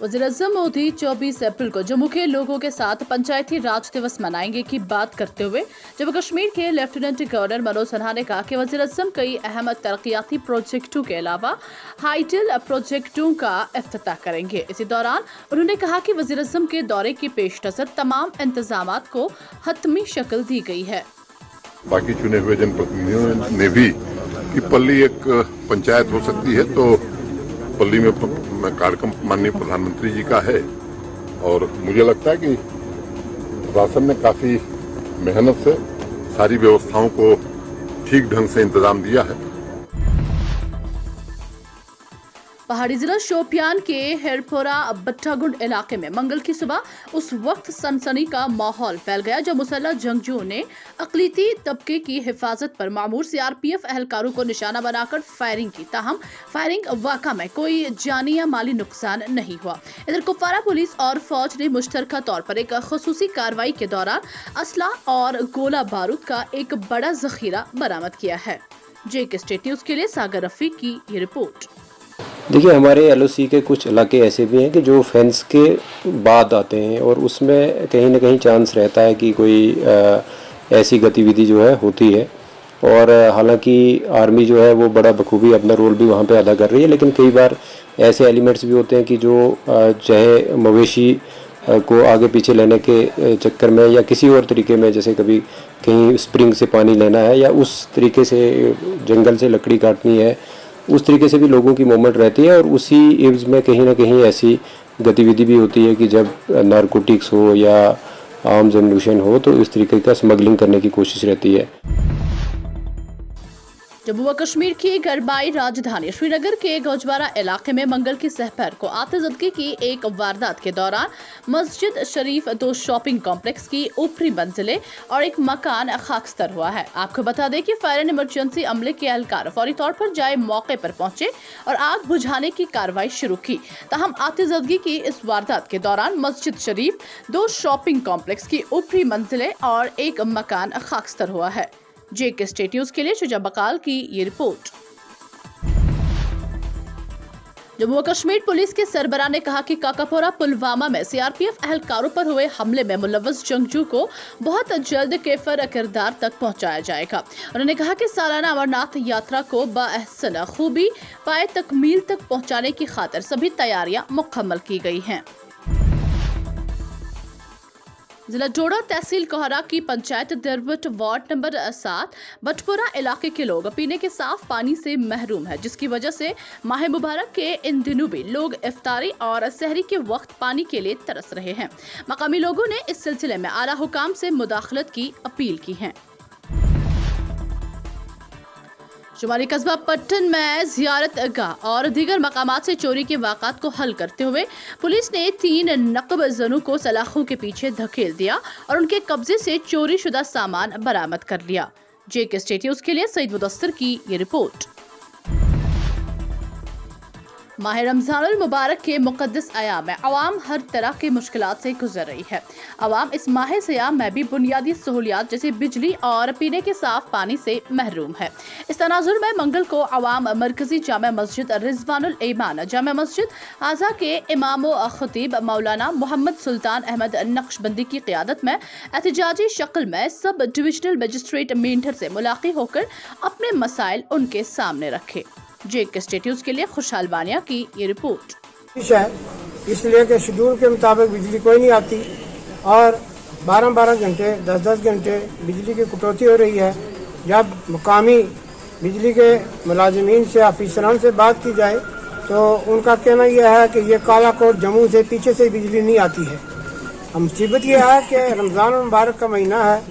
वज़ीर-ए-आज़म मोदी 24 अप्रैल को जम्मू के लोगों के साथ पंचायती राज दिवस मनाएंगे की बात करते हुए जम्मू कश्मीर के लेफ्टिनेंट गवर्नर मनोज सिन्हा ने कहा कि वज़ीर-ए-आज़म कई अहम तरक्याती प्रोजेक्टों के अलावा हाईटेल प्रोजेक्टों का इफ्तिताह करेंगे। इसी दौरान उन्होंने कहा कि वज़ीर-ए-आज़म के दौरे की पेश नज़र तमाम इंतजामात को हतमी शक्ल दी गई है। बाकी चुने हुए जनप्रतिनिधियों ने भी कि पल्ली एक पंचायत हो सकती है, तो पल्ली में कार्यक्रम माननीय प्रधानमंत्री जी का है और मुझे लगता है कि प्रशासन ने काफी मेहनत से सारी व्यवस्थाओं को ठीक ढंग से इंतजाम दिया है। पहाड़ी जिला शोपियान के हेरपोरा बट्टागुंड इलाके में मंगल की सुबह उस वक्त सनसनी का माहौल फैल गया जब मुसल्लह जंगजुओं ने अक़लीती तबके की हिफाजत पर मामूर सीआरपीएफ एहलकारों को निशाना बनाकर फायरिंग की। ताहम फायरिंग वाक़ा में कोई जानी या माली नुकसान नहीं हुआ। इधर कुपवारा पुलिस और फौज ने मुश्तरका तौर पर एक खसूसी कार्रवाई के दौरान असला और गोला बारूद का एक बड़ा जखीरा बरामद किया है। JK स्टेट न्यूज़ के लिए सागर रफीक की ये रिपोर्ट। देखिए, हमारे LOC के कुछ इलाके ऐसे भी हैं कि जो फेंस के बाद आते हैं और उसमें कहीं ना कहीं चांस रहता है कि कोई ऐसी गतिविधि जो है होती है। और हालांकि आर्मी जो है वो बड़ा बखूबी अपना रोल भी वहाँ पे अदा कर रही है, लेकिन कई बार ऐसे एलिमेंट्स भी होते हैं कि जो चाहे मवेशी को आगे पीछे लेने के चक्कर में या किसी और तरीके में, जैसे कभी कहीं स्प्रिंग से पानी लेना है या उस तरीके से जंगल से लकड़ी काटनी है, उस तरीके से भी लोगों की मूवमेंट रहती है। और उसी एवज में कहीं ना कहीं ऐसी गतिविधि भी होती है कि जब नारकोटिक्स हो या आर्म्स एम्यूनिशन हो तो इस तरीके का स्मगलिंग करने की कोशिश रहती है। जम्मू व कश्मीर की गरबाई राजधानी श्रीनगर के गौजवारा इलाके में मंगल की सहर को आतिशबाजी की एक वारदात के दौरान मस्जिद शरीफ, 2 शॉपिंग कॉम्प्लेक्स की ऊपरी मंजिलें और एक मकान खाकस्तर हुआ है। आपको बता दें कि फायर एंड इमरजेंसी अमले के एहलकार फौरी तौर पर जाए मौके पर पहुंचे और आग बुझाने की कार्रवाई शुरू की। ताहम आतिशबाजी की इस वारदात के दौरान मस्जिद शरीफ, 2 शॉपिंग कॉम्प्लेक्स की ऊपरी मंजिलें और एक मकान खाकस्तर हुआ है। JK स्टेट न्यूज़ के लिए शुजा बकाल की ये रिपोर्ट। जम्मू कश्मीर पुलिस के सरबराह ने कहा कि काकापोरा पुलवामा में सीआरपीएफ एहलकारों पर हुए हमले में मुलव्वस जंगजू को बहुत जल्द केफर किरदार तक पहुंचाया जाएगा। उन्होंने कहा कि सालाना अमरनाथ यात्रा को बाअहसन खूबी पाए तकमील तक पहुंचाने की खातिर सभी तैयारियां मुकम्मल की गई हैं। जिला डोडा तहसील कोहरा की पंचायत दरबट वार्ड नंबर 7 बटपुरा इलाके के लोग पीने के साफ पानी से महरूम है, जिसकी वजह से माह मुबारक के इन दिनों भी लोग इफ्तारी और सहरी के वक्त पानी के लिए तरस रहे हैं। मकामी लोगों ने इस सिलसिले में आला हुकाम से मुदाखलत की अपील की है। शुमारी कस्बा पट्टन में जियारत गाह और दीगर मकामात से चोरी के वाक़ात को हल करते हुए पुलिस ने 3 नकब जनों को सलाखों के पीछे धकेल दिया और उनके कब्जे से चोरी शुदा सामान बरामद कर लिया। JK स्टेट न्यूज़ के लिए सईद मुदस्सिर की ये रिपोर्ट। माह रमज़ानुल मुबारक के मुक़द्दस अयाम में अवाम हर तरह के मुश्किलात से गुजर रही है। अवाम इस माह सियाम में भी बुनियादी सहूलियात जैसे बिजली और पीने के साफ पानी से महरूम है। इस तनाजुर में मंगल को अवाम मरकजी जामा मस्जिद रिजवानुल ईमान जामा मस्जिद आज़ा के इमाम खतीब मौलाना मोहम्मद सुल्तान अहमद नक्शबंदी की क़ियादत में एहतजाजी शक्ल में सब डिविजनल मजिस्ट्रेट मेंढर से मुलाक़ात होकर अपने मसाइल उनके सामने रखे। JK स्टेट न्यूज़ के लिए खुशहाल बानिया की ये रिपोर्ट। इसलिए कि शेड्यूल के मुताबिक बिजली कोई नहीं आती और 12-12 घंटे 10-10 घंटे बिजली की कटौती हो रही है। जब मुकामी बिजली के मुलाजिमीन से अफसरान से बात की जाए तो उनका कहना यह है कि ये काला कोट जम्मू से पीछे से बिजली नहीं आती है। मुसीबत यह है कि रमज़ान मुबारक का महीना है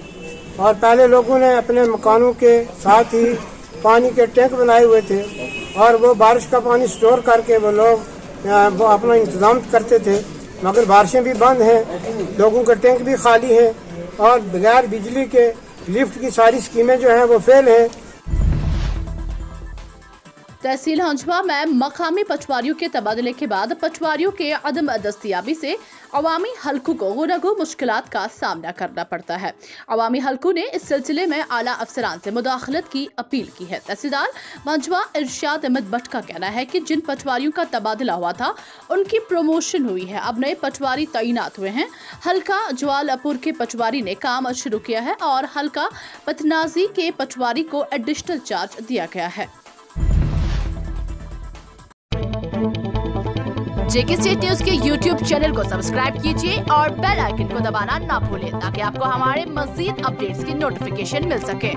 और पहले लोगों ने अपने मकानों के साथ ही पानी के टैंक बनाए हुए थे और वो बारिश का पानी स्टोर करके वो लोग वो अपना इंतजाम करते थे, मगर बारिशें भी बंद हैं, लोगों के टैंक भी खाली हैं और बगैर बिजली के लिफ्ट की सारी स्कीमें जो हैं वो फेल हैं। तहसील हंजवा में मकामी पटवारियों के तबादले के बाद पटवारियों के अदम दस्तयाबी से अवामी हलकों को गुनगु मुश्किलात का सामना करना पड़ता है। अवामी हलकों ने इस सिलसिले में आला अफसरान से मुदाखलत की अपील की है। तहसीलदार मंजवा इरशाद अहमद भट्ट का कहना है कि जिन पटवारियों का तबादला हुआ था उनकी प्रमोशन हुई है, अब नए पटवारी तैनात हुए हैं। हल्का ज्वालापुर के पटवारी ने काम शुरू किया है और हल्का पतनाजी के पटवारी को एडिशनल चार्ज दिया गया है। जेके स्टेट न्यूज के YouTube चैनल को सब्सक्राइब कीजिए और बेल आइकन को दबाना ना भूलें ताकि आपको हमारे मज़ीद अपडेट्स की नोटिफिकेशन मिल सके।